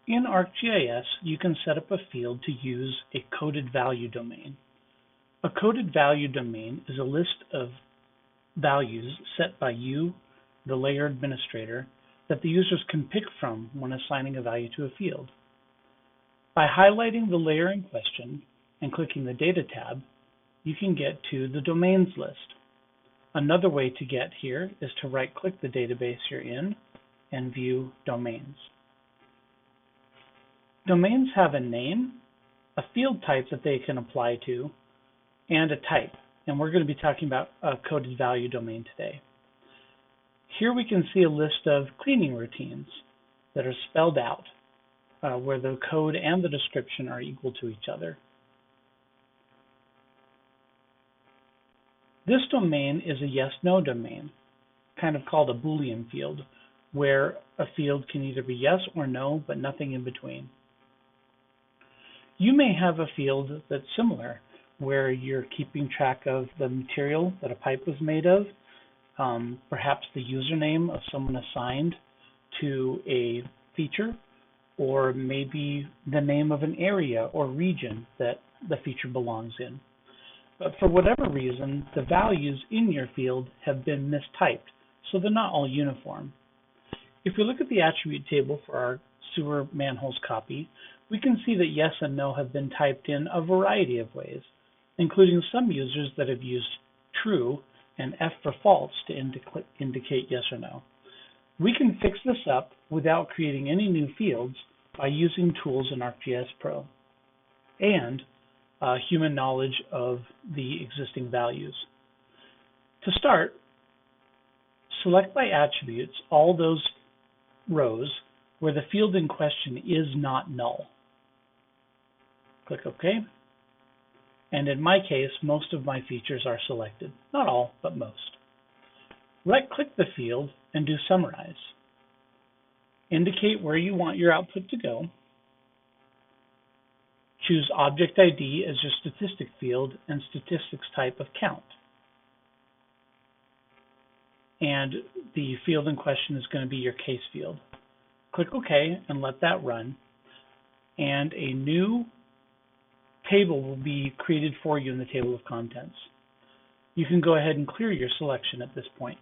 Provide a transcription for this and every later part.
In ArcGIS, you can set up a field to use a coded value domain. A coded value domain is a list of values set by you, the layer administrator, that the users can pick from when assigning a value to a field. By highlighting the layer in question and clicking the Data tab, you can get to the domains list. Another way to get here is to right-click the database you're in and view domains. Domains have a name, a field type that they can apply to, and a type, and we're going to be talking about a coded value domain today. Here we can see a list of cleaning routines that are spelled out, where the code and the description are equal to each other. This domain is a yes-no domain, kind of called a Boolean field, where a field can either be yes or no, but nothing in between. You may have a field that's similar, where you're keeping track of the material that a pipe was made of, perhaps the username of someone assigned to a feature, or maybe the name of an area or region that the feature belongs in. But for whatever reason, the values in your field have been mistyped, so they're not all uniform. If we look at the attribute table for our sewer manholes copy, we can see that yes and no have been typed in a variety of ways, including some users that have used true and F for false to indicate yes or no. We can fix this up without creating any new fields by using tools in ArcGIS Pro and human knowledge of the existing values. To start, select by attributes all those rows where the field in question is not null. Click OK. And in my case, most of my features are selected. Not all, but most. Right-click the field and do Summarize. Indicate where you want your output to go. Choose Object ID as your statistic field and statistics type of count. And the field in question is going to be your case field. Click OK and let that run. And a new table will be created for you in the table of contents. You can go ahead and clear your selection at this point.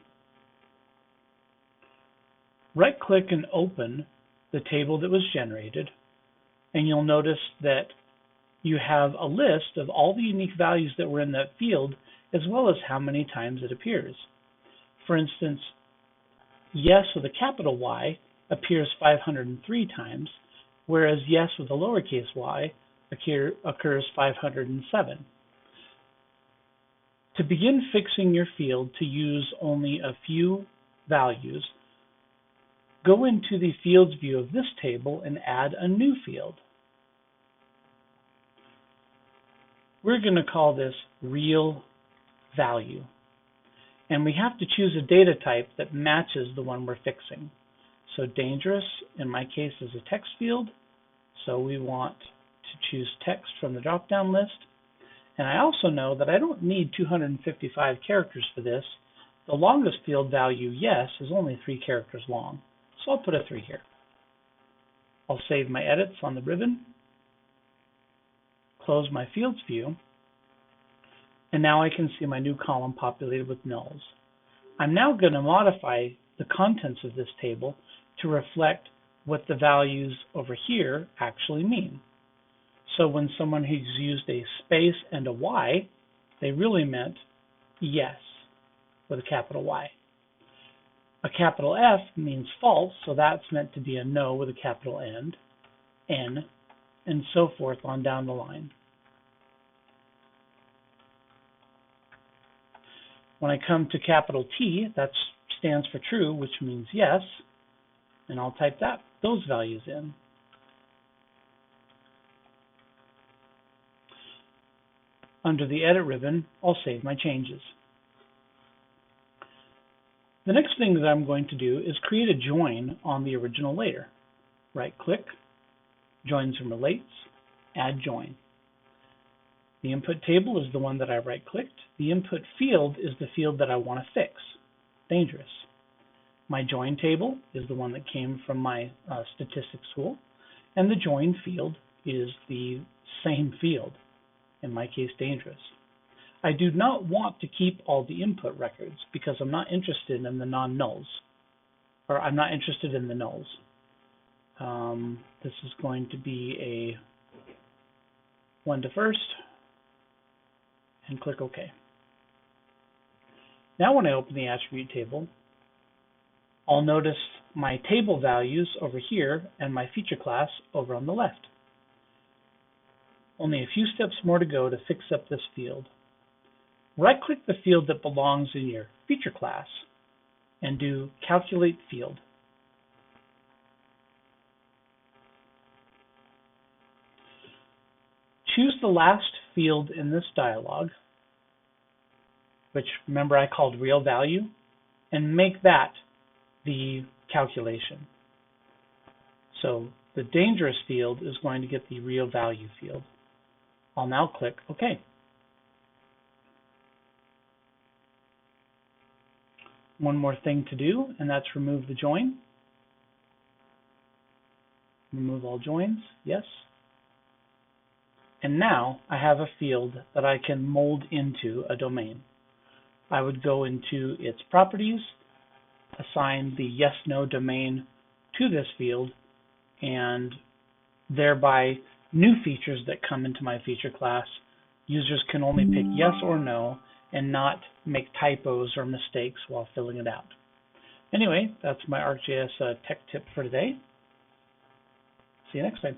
Right-click and open the table that was generated, and you'll notice that you have a list of all the unique values that were in that field, as well as how many times it appears. For instance, yes with a capital Y appears 503 times, whereas yes with a lowercase y occurs 507. To begin fixing your field to use only a few values, go into the Fields view of this table and add a new field. We're going to call this Real Value. And we have to choose a data type that matches the one we're fixing. So dangerous, in my case, is a text field. So we want to choose text from the drop-down list. And I also know that I don't need 255 characters for this. The longest field value, yes, is only 3 characters long. So I'll put a 3 here. I'll save my edits on the ribbon. Close my Fields view. And now I can see my new column populated with nulls. I'm now going to modify the contents of this table to reflect what the values over here actually mean. So when someone has used a space and a Y, they really meant yes with a capital Y. A capital F means false, so that's meant to be a no with a capital N, and so forth on down the line. When I come to capital T, that stands for true, which means yes, and I'll type those values in. Under the Edit ribbon, I'll save my changes. The next thing that I'm going to do is create a join on the original layer. Right-click, Joins and Relates, Add Join. The input table is the one that I right-clicked. The input field is the field that I want to fix, dangerous. My join table is the one that came from my statistics tool. And the join field is the same field, in my case dangerous. I do not want to keep all the input records because I'm not interested in the non-nulls, or I'm not interested in the nulls. This is going to be a one to first, and click OK. Now when I open the attribute table, I'll notice my table values over here and my feature class over on the left. Only a few steps more to go to fix up this field. Right-click the field that belongs in your feature class and do Calculate Field. Choose the last field in this dialog, which remember I called real value, and make that the calculation. So the dangerous field is going to get the real value field. I'll now click OK. One more thing to do, and that's remove the join. Remove all joins, yes. And now I have a field that I can mold into a domain. I would go into its properties, assign the yes/no domain to this field, and thereby new features that come into my feature class, users can only pick yes or no and not make typos or mistakes while filling it out. Anyway, that's my ArcGIS tech tip for today. See you next time.